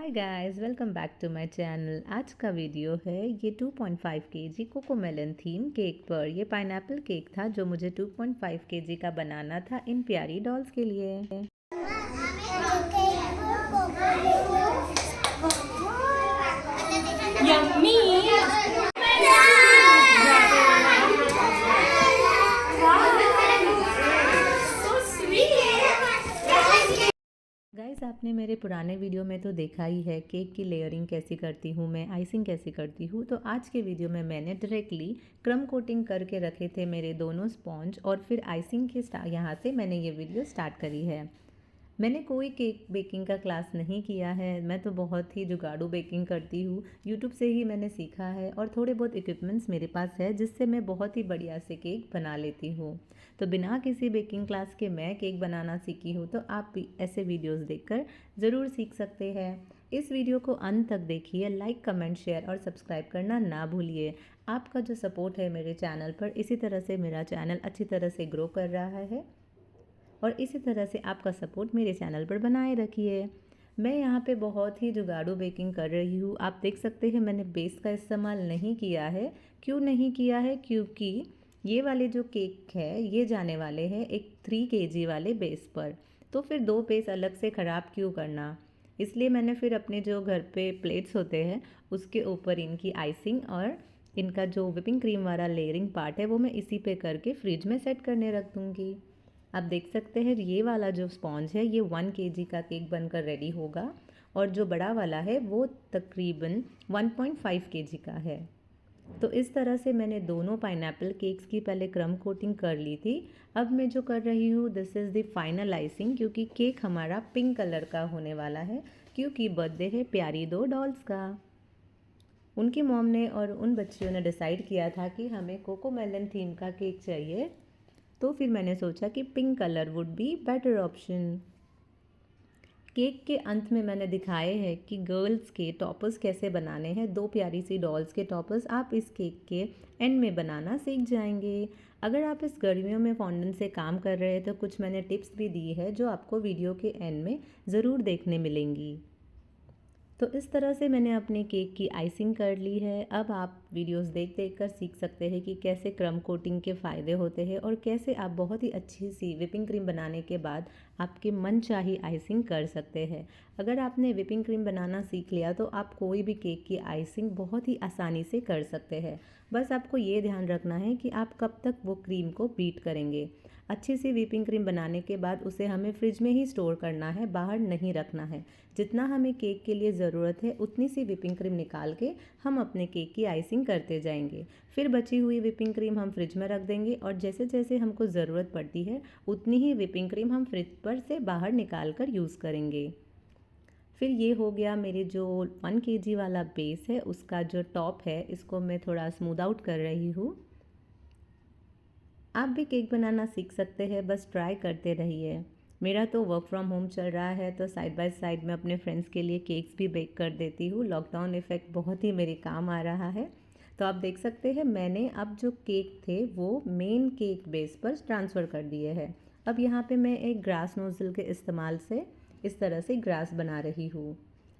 Hi guys, welcome back to my channel. आज का video है ये 2.5 केजी कोकोमेलन थीम केक पर। ये पाइनएप्पल केक था जो मुझे 2.5 केजी का बनाना था इन प्यारी डॉल्स के लिए। गाइस, आपने मेरे पुराने वीडियो में तो देखा ही है केक की लेयरिंग कैसी करती हूँ मैं, आइसिंग कैसी करती हूँ। तो आज के वीडियो में मैंने डायरेक्टली क्रम कोटिंग करके रखे थे मेरे दोनों स्पॉन्ज, और फिर आइसिंग के यहाँ से मैंने ये वीडियो स्टार्ट करी है। मैंने कोई केक बेकिंग का क्लास नहीं किया है, मैं तो बहुत ही जुगाड़ू बेकिंग करती हूँ। यूट्यूब से ही मैंने सीखा है और थोड़े बहुत इक्विपमेंट्स मेरे पास है जिससे मैं बहुत ही बढ़िया से केक बना लेती हूँ। तो बिना किसी बेकिंग क्लास के मैं केक बनाना सीखी हूँ, तो आप भी ऐसे वीडियोस देखकर ज़रूर सीख सकते हैं। इस वीडियो को अंत तक देखिए, लाइक कमेंट शेयर और सब्सक्राइब करना ना भूलिए। आपका जो सपोर्ट है मेरे चैनल पर, इसी तरह से मेरा चैनल अच्छी तरह से ग्रो कर रहा है और इसी तरह से आपका सपोर्ट मेरे चैनल पर बनाए रखिए। मैं यहाँ पे बहुत ही जुगाड़ू बेकिंग कर रही हूँ। आप देख सकते हैं मैंने बेस का इस्तेमाल नहीं किया है। क्यों नहीं किया है? क्योंकि ये वाले जो केक है ये जाने वाले हैं एक 3 केजी वाले बेस पर, तो फिर 2 बेस अलग से ख़राब क्यों करना। इसलिए मैंने फिर अपने जो घर पे प्लेट्स होते हैं उसके ऊपर इनकी आइसिंग और इनका जो व्हिपिंग क्रीम वाला लेयरिंग पार्ट है वो मैं इसी पे करके फ्रिज में सेट करने रख दूँगी। आप देख सकते हैं ये वाला जो स्पॉन्ज है ये 1 केजी का केक बनकर रेडी होगा, और जो बड़ा वाला है वो तकरीबन 1.5 केजी का है। तो इस तरह से मैंने दोनों पाइनएप्पल केक्स की पहले क्रम कोटिंग कर ली थी। अब मैं जो कर रही हूँ this is the final icing, क्योंकि केक हमारा पिंक कलर का होने वाला है, क्योंकि बर्थडे है प्यारी दो डॉल्स का। उनकी मॉम ने और उन बच्चियों ने डिसाइड किया था कि हमें कोकोमेलन थीम का केक चाहिए, तो फिर मैंने सोचा कि pink colour would be better option. Cake के अंत में मैंने दिखाए हैं कि गर्ल्स के टॉपर्स कैसे बनाने हैं। 2 प्यारी सी डॉल्स के टॉपर्स आप इस केक के एंड में बनाना सीख जाएंगे। अगर आप इस गर्मियों में फॉन्डेंट से काम कर रहे हैं तो कुछ मैंने टिप्स भी दी है जो आपको वीडियो के एंड में ज़रूर देखने मिलेंगी। तो इस तरह से मैंने अपने केक की आइसिंग कर ली है। अब आप वीडियोस देख देख कर सीख सकते हैं कि कैसे क्रम कोटिंग के फ़ायदे होते हैं और कैसे आप बहुत ही अच्छी सी व्हिपिंग क्रीम बनाने के बाद आपके मनचाही आइसिंग कर सकते हैं। अगर आपने व्हिपिंग क्रीम बनाना सीख लिया तो आप कोई भी केक की आइसिंग बहुत ही आसानी से कर सकते हैं। बस आपको ये ध्यान रखना है कि आप कब तक वो क्रीम को बीट करेंगे। अच्छी सी व्हिपिंग क्रीम बनाने के बाद उसे हमें फ्रिज में ही स्टोर करना है, बाहर नहीं रखना है। जितना हमें केक के लिए ज़रूरत है उतनी सी व्हिपिंग क्रीम निकाल के हम अपने केक की आइसिंग करते जाएंगे। फिर बची हुई व्हिपिंग क्रीम हम फ्रिज में रख देंगे और जैसे जैसे हमको ज़रूरत पड़ती है उतनी ही व्हिपिंग क्रीम हम फ्रिज पर से बाहर निकाल कर यूज़ करेंगे। फिर ये हो गया मेरे जो 1 केजी वाला बेस है उसका जो टॉप है, इसको मैं थोड़ा स्मूद आउट कर रही हूँ। आप भी केक बनाना सीख सकते हैं, बस ट्राई करते रहिए। मेरा तो वर्क फ्रॉम होम चल रहा है तो साइड बाय साइड मैं अपने फ्रेंड्स के लिए केक्स भी बेक कर देती हूँ। लॉकडाउन इफ़ेक्ट बहुत ही मेरे काम आ रहा है। तो आप देख सकते हैं मैंने अब जो केक थे वो मेन केक बेस पर ट्रांसफ़र कर दिए हैं। अब यहाँ पे मैं एक ग्रास नोज़ल के इस्तेमाल से इस तरह से ग्रास बना रही हूँ।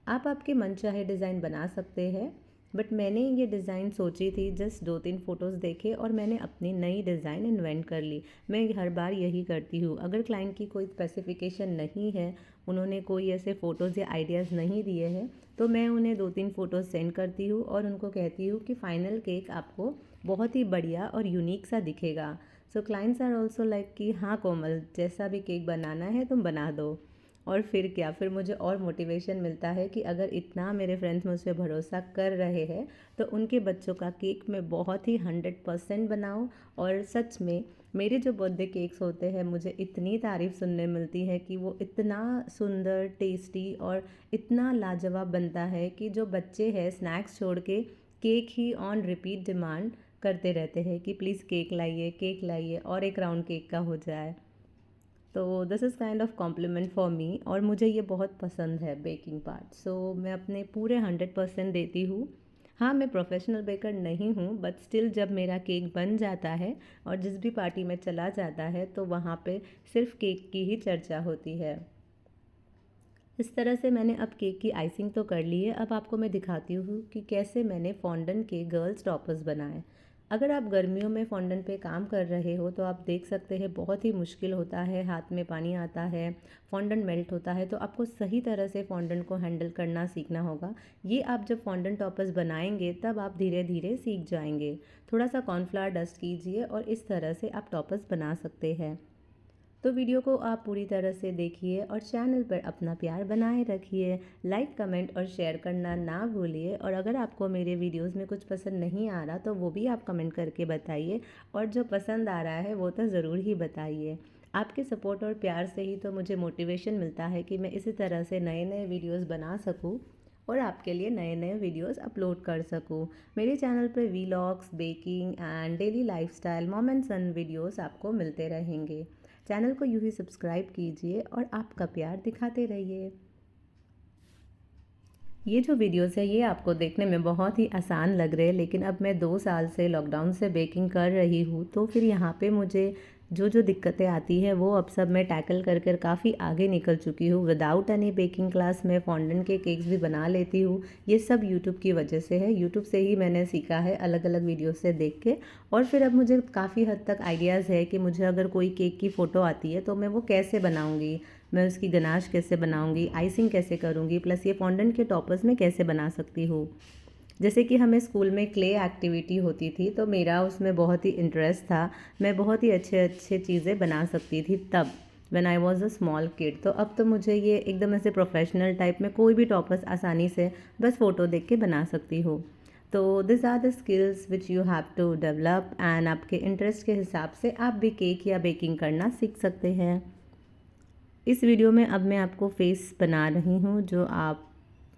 आप आपके मनचाहे डिज़ाइन बना सकते हैं, बट मैंने ये डिज़ाइन सोची थी, जस्ट 2-3 फ़ोटोज़ देखे और मैंने अपनी नई डिज़ाइन इन्वेंट कर ली। मैं हर बार यही करती हूँ। अगर क्लाइंट की कोई स्पेसिफ़िकेशन नहीं है, उन्होंने कोई ऐसे फ़ोटोज़ या आइडियाज़ नहीं दिए हैं, तो मैं उन्हें 2-3 फ़ोटोज़ सेंड करती हूँ और उनको कहती हूँ कि फ़ाइनल केक आपको बहुत ही बढ़िया और यूनिक सा दिखेगा। सो क्लाइंट्स आर ऑल्सो लाइक कि हाँ कोमल, जैसा भी केक बनाना है तुम बना दो। और फिर क्या, फिर मुझे और मोटिवेशन मिलता है कि अगर इतना मेरे फ्रेंड्स मुझ पर भरोसा कर रहे हैं तो उनके बच्चों का केक मैं बहुत ही 100% बनाऊँ। और सच में मेरे जो बर्थडे केक्स होते हैं मुझे इतनी तारीफ़ सुनने मिलती है कि वो इतना सुंदर, टेस्टी और इतना लाजवाब बनता है कि जो बच्चे हैं स्नैक्स छोड़ के cake he on repeat demand करते रहते हैं कि प्लीज़ केक लाइए और एक राउंड केक का हो जाए। तो this is kind of complement for me और मुझे ये बहुत पसंद है बेकिंग पार्ट। सो मैं अपने पूरे 100% देती हूँ। हाँ, मैं प्रोफेशनल बेकर नहीं हूँ, बट स्टिल जब मेरा केक बन जाता है और जिस भी पार्टी में चला जाता है तो वहाँ पे सिर्फ केक की ही चर्चा होती है। इस तरह से मैंने अब केक की आइसिंग तो कर ली है। अब आपको मैं दिखाती हूँ कि कैसे मैंने फॉन्डन के गर्ल्स टॉपर्स बनाए। अगर आप गर्मियों में फॉन्डन पे काम कर रहे हो तो आप देख सकते हैं बहुत ही मुश्किल होता है, हाथ में पानी आता है, फॉन्डन मेल्ट होता है। तो आपको सही तरह से फॉन्डन को हैंडल करना सीखना होगा। ये आप जब फॉन्डन टॉपर्स बनाएंगे तब आप धीरे धीरे सीख जाएंगे। थोड़ा सा कॉर्नफ्लावर डस्ट कीजिए और इस तरह से आप टॉपर्स बना सकते हैं। तो वीडियो को आप पूरी तरह से देखिए और चैनल पर अपना प्यार बनाए रखिए। लाइक, कमेंट और शेयर करना ना भूलिए। और अगर आपको मेरे वीडियोस में कुछ पसंद नहीं आ रहा तो वो भी आप कमेंट करके बताइए, और जो पसंद आ रहा है वो तो ज़रूर ही बताइए। आपके सपोर्ट और प्यार से ही तो मुझे मोटिवेशन मिलता है कि मैं इसी तरह से नए नए वीडियोस बना सकूं और आपके लिए नए नए वीडियोस अपलोड कर सकूं। मेरे चैनल पर vlogs, baking and daily lifestyle, mom and son videos आपको मिलते रहेंगे। चैनल को यूं ही सब्सक्राइब कीजिए और आपका प्यार दिखाते रहिए। ये जो वीडियोस है ये आपको देखने में बहुत ही आसान लग रहे हैं, लेकिन अब मैं 2 साल से लॉकडाउन से बेकिंग कर रही हूँ, तो फिर यहाँ पे मुझे जो जो दिक्कतें आती है वो अब सब मैं टैकल कर कर काफ़ी आगे निकल चुकी हूँ। विदाउट एनी बेकिंग क्लास मैं फॉन्डन के केक्स भी बना लेती हूँ। ये सब यूट्यूब की वजह से है। यूट्यूब से ही मैंने सीखा है, अलग अलग वीडियो से देख के। और फिर अब मुझे काफ़ी हद तक आइडियाज़ है कि मुझे अगर कोई केक की फ़ोटो आती है तो मैं वो कैसे बनाऊँगी, मैं उसकी गनाश कैसे बनाऊंगी, आइसिंग कैसे करूंगी, प्लस ये फॉन्डेंट के टॉपर्स में कैसे बना सकती हूँ। जैसे कि हमें स्कूल में क्ले एक्टिविटी होती थी तो मेरा उसमें बहुत ही इंटरेस्ट था। मैं बहुत ही अच्छे अच्छे चीज़ें बना सकती थी तब, when I was a small kid. तो अब तो मुझे ये एकदम ऐसे प्रोफेशनल टाइप में कोई भी टॉपर्स आसानी से बस फ़ोटो देख के बना सकती हूँ। तो this are the skills which you have to develop, and आपके इंटरेस्ट के हिसाब से आप भी केक या बेकिंग करना सीख सकते हैं। इस वीडियो में अब मैं आपको फेस बना रही हूँ, जो आप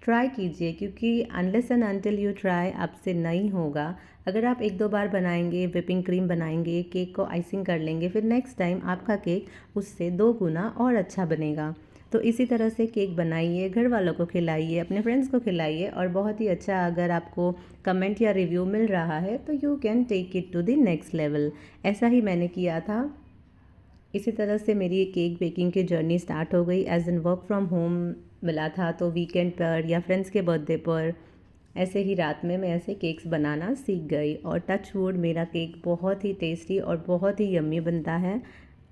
ट्राई कीजिए, क्योंकि unless and until you try आपसे नहीं होगा। अगर आप 1-2 बार बनाएंगे, व्हिपिंग क्रीम बनाएंगे, केक को आइसिंग कर लेंगे, फिर नेक्स्ट टाइम आपका केक उससे 2 गुना और अच्छा बनेगा। तो इसी तरह से केक बनाइए, घर वालों को खिलाइए, अपने फ्रेंड्स को खिलाइए, और बहुत ही अच्छा अगर आपको कमेंट या रिव्यू मिल रहा है तो you can take it to the next level. ऐसा ही मैंने किया था। इसी तरह से मेरी केक बेकिंग की जर्नी स्टार्ट हो गई। As in work from home मिला था तो वीकेंड पर या फ्रेंड्स के बर्थडे पर ऐसे ही रात में मैं ऐसे केक्स बनाना सीख गई, और टच वुड मेरा केक बहुत ही टेस्टी और बहुत ही यम्मी बनता है।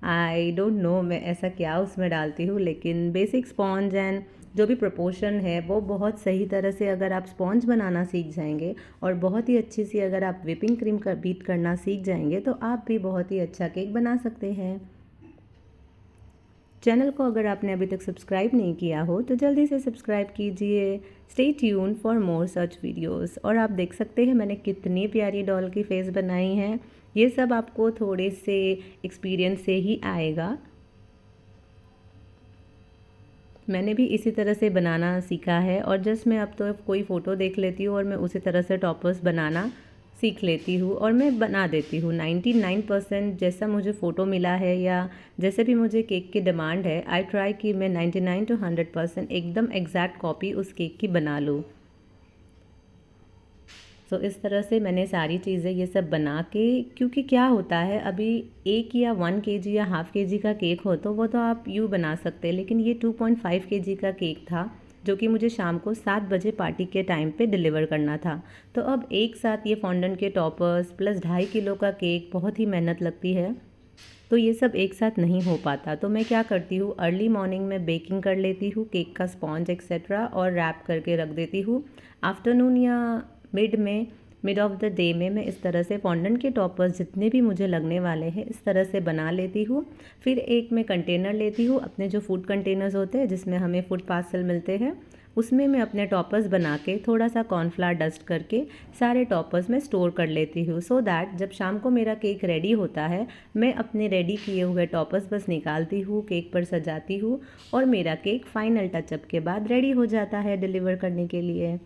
आई डोंट नो मैं ऐसा क्या उसमें डालती हूँ, लेकिन बेसिक स्पॉन्ज एंड जो भी प्रोपोर्शन है वो बहुत सही तरह से अगर आप स्पॉन्ज बनाना सीख जाएंगे और बहुत ही अच्छी सी अगर आप व्हिपिंग क्रीम का बीट करना सीख जाएंगे तो आप भी बहुत ही अच्छा केक बना सकते हैं। चैनल को अगर आपने अभी तक सब्सक्राइब नहीं किया हो तो जल्दी से सब्सक्राइब कीजिए। Stay tune for more such videos. और आप देख सकते हैं मैंने कितनी प्यारी डॉल की फेस बनाई है। ये सब आपको थोड़े से एक्सपीरियंस से ही आएगा। मैंने भी इसी तरह से बनाना सीखा है, और जस्ट मैं अब तो कोई फ़ोटो देख लेती हूँ और मैं उसी तरह से टॉपर्स बनाना सीख लेती हूँ और मैं बना देती हूँ। 99% जैसा मुझे फ़ोटो मिला है या जैसे भी मुझे केक की डिमांड है, आई ट्राई कि मैं 99 to 100% एकदम एग्जैक्ट कॉपी उस केक की बना लूँ। तो इस तरह से मैंने सारी चीज़ें ये सब बना के, क्योंकि क्या होता है अभी 1 या 1 kg या हाफ़ kg का केक हो तो वो तो आप यूँ बना सकते हैं, लेकिन ये 2.5 kg का केक था जो कि मुझे शाम को 7 बजे पार्टी के टाइम पे डिलीवर करना था। तो अब एक साथ ये फॉन्डन के टॉपर्स प्लस 2.5 किलो का केक, बहुत ही मेहनत लगती है, तो ये सब एक साथ नहीं हो पाता। तो मैं क्या करती हूँ, अर्ली मॉर्निंग में बेकिंग कर लेती हूँ केक का स्पॉन्ज एक्सेट्रा और रैप करके रख देती हूँ। आफ्टरनून या मिड ऑफ द डे में मैं इस तरह से फॉन्डन के टॉपर्स जितने भी मुझे लगने वाले हैं इस तरह से बना लेती हूँ। फिर एक मैं कंटेनर लेती हूँ, अपने जो फूड कंटेनर्स होते हैं जिसमें हमें फूड पार्सल मिलते हैं, उसमें मैं अपने टॉपर्स बना के थोड़ा सा कॉर्नफ्लावर डस्ट करके सारे टॉपर्स में स्टोर कर लेती हूँ, सो दैट जब शाम को मेरा केक रेडी होता है मैं अपने रेडी किए हुए टॉपर्स बस निकालती हूँ, केक पर सजाती हूँ, और मेरा केक फाइनल टचअप के बाद रेडी हो जाता है डिलीवर करने के लिए।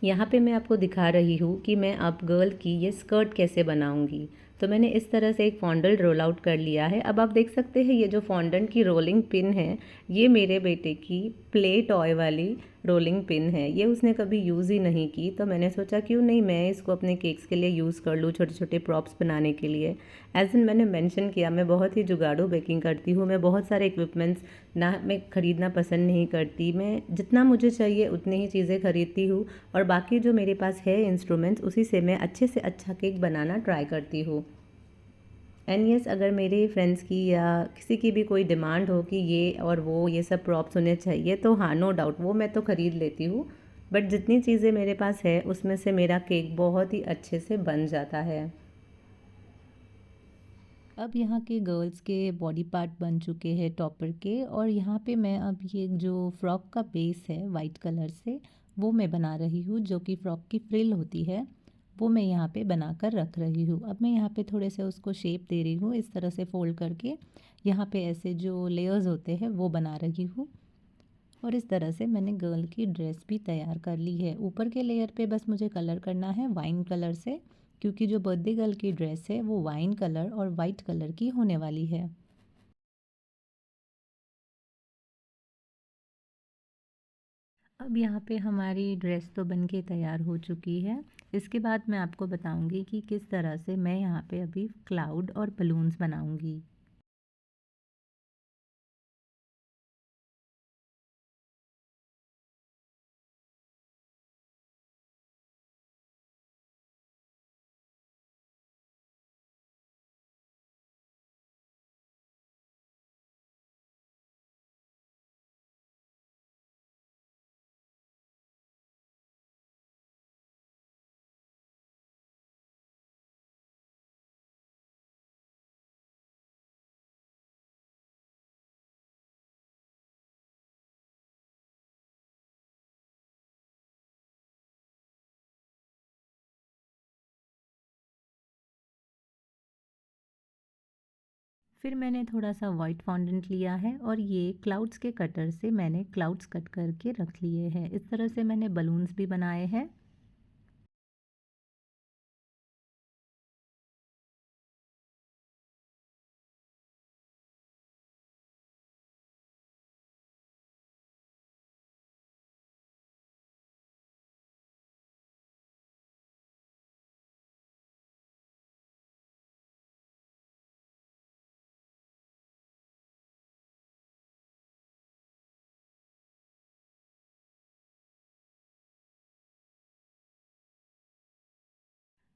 यहाँ पे मैं आपको दिखा रही हूँ कि मैं अब गर्ल की ये स्कर्ट कैसे बनाऊँगी। तो मैंने इस तरह से एक फॉन्डल रोल आउट कर लिया है। अब आप देख सकते हैं ये जो फॉन्डन की रोलिंग पिन है ये मेरे बेटे की प्ले टॉय वाली रोलिंग पिन है, ये उसने कभी यूज़ ही नहीं की, तो मैंने सोचा क्यों नहीं मैं इसको अपने केक्स के लिए यूज़ कर लूँ, छोटे छोटे प्रॉप्स बनाने के लिए। एज़ इन मैंने मेंशन किया, मैं बहुत ही जुगाड़ू बेकिंग करती हूँ, मैं बहुत सारे इक्विपमेंट्स ना मैं ख़रीदना पसंद नहीं करती, मैं जितना मुझे चाहिए उतनी ही चीज़ें ख़रीदती हूँ और बाकी जो मेरे पास है इंस्ट्रूमेंट्स उसी से मैं अच्छे से अच्छा केक बनाना ट्राई करती हूँ। एंड येस, अगर मेरे फ्रेंड्स की या किसी की भी कोई डिमांड हो कि ये और वो ये सब प्रॉप्स उन्हें चाहिए, तो हाँ, नो डाउट वो मैं तो ख़रीद लेती हूँ। बट जितनी चीज़ें मेरे पास है उसमें से मेरा केक बहुत ही अच्छे से बन जाता है। अब यहाँ के गर्ल्स के बॉडी पार्ट बन चुके हैं टॉपर के, और यहाँ पे मैं अब ये जो फ्रॉक का बेस है वाइट कलर से, वो मैं बना रही हूँ, जो कि फ्रॉक की फ्रिल होती है, वो मैं यहाँ पे बनाकर रख रही हूँ। अब मैं यहाँ पे थोड़े से उसको शेप दे रही हूँ, इस तरह से फोल्ड करके यहाँ पे ऐसे जो लेयर्स होते हैं वो बना रही हूँ। और इस तरह से मैंने गर्ल की ड्रेस भी तैयार कर ली है। ऊपर के लेयर पे बस मुझे कलर करना है वाइन कलर से, क्योंकि जो बर्थडे गर्ल की ड्रेस है वो वाइन कलर और वाइट कलर की होने वाली है। अब यहाँ पे हमारी ड्रेस तो बन के तैयार हो चुकी है। इसके बाद मैं आपको बताऊंगी कि किस तरह से मैं यहाँ पे अभी क्लाउड और बलून्स बनाऊंगी। फिर मैंने थोड़ा सा वाइट फॉन्डेंट लिया है और ये क्लाउड्स के कटर से मैंने क्लाउड्स कट करके रख लिए हैं। इस तरह से मैंने बलून्स भी बनाए हैं।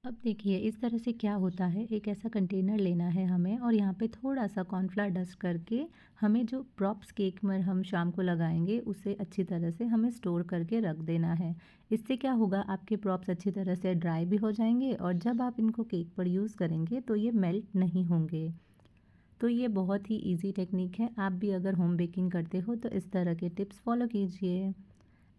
अब देखिए इस तरह से क्या होता है, एक ऐसा कंटेनर लेना है हमें और यहाँ पे थोड़ा सा कॉर्नफ्लावर डस्ट करके हमें जो प्रॉप्स केक में हम शाम को लगाएंगे उसे अच्छी तरह से हमें स्टोर करके रख देना है। इससे क्या होगा, आपके प्रॉप्स अच्छी तरह से ड्राई भी हो जाएंगे और जब आप इनको केक पर यूज़ करेंगे तो ये मेल्ट नहीं होंगे। तो ये बहुत ही इजी टेक्निक है, आप भी अगर होम बेकिंग करते हो तो इस तरह के टिप्स फॉलो कीजिए।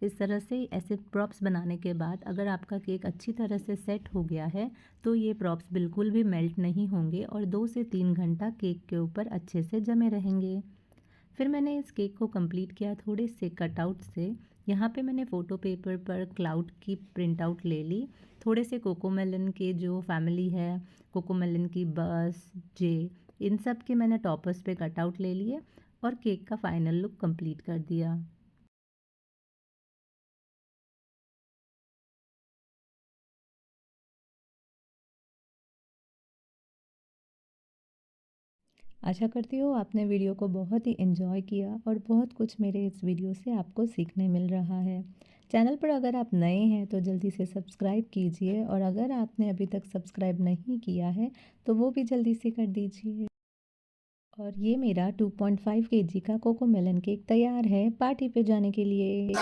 इस तरह से ऐसे प्रॉप्स बनाने के बाद अगर आपका केक अच्छी तरह से सेट हो गया है तो ये प्रॉप्स बिल्कुल भी मेल्ट नहीं होंगे और 2 से 3 घंटा केक के ऊपर अच्छे से जमे रहेंगे। फिर मैंने इस केक को कंप्लीट किया थोड़े से कटआउट से। यहाँ पे मैंने फ़ोटो पेपर पर क्लाउड की प्रिंट आउट ले ली, थोड़े से कोकोमेलन के जो फैमिली है, कोकोमेलन की बस, जे, इन सब के मैंने टॉपर्स पे कटआउट ले लिए और केक का फाइनल लुक कंप्लीट कर दिया। आशा करती हूँ आपने वीडियो को बहुत ही एंजॉय किया और बहुत कुछ मेरे इस वीडियो से आपको सीखने मिल रहा है। चैनल पर अगर आप नए हैं तो जल्दी से सब्सक्राइब कीजिए, और अगर आपने अभी तक सब्सक्राइब नहीं किया है तो वो भी जल्दी से कर दीजिए। और ये मेरा 2.5 केजी का कोको मेलन केक तैयार है पार्टी पे जाने के लिए।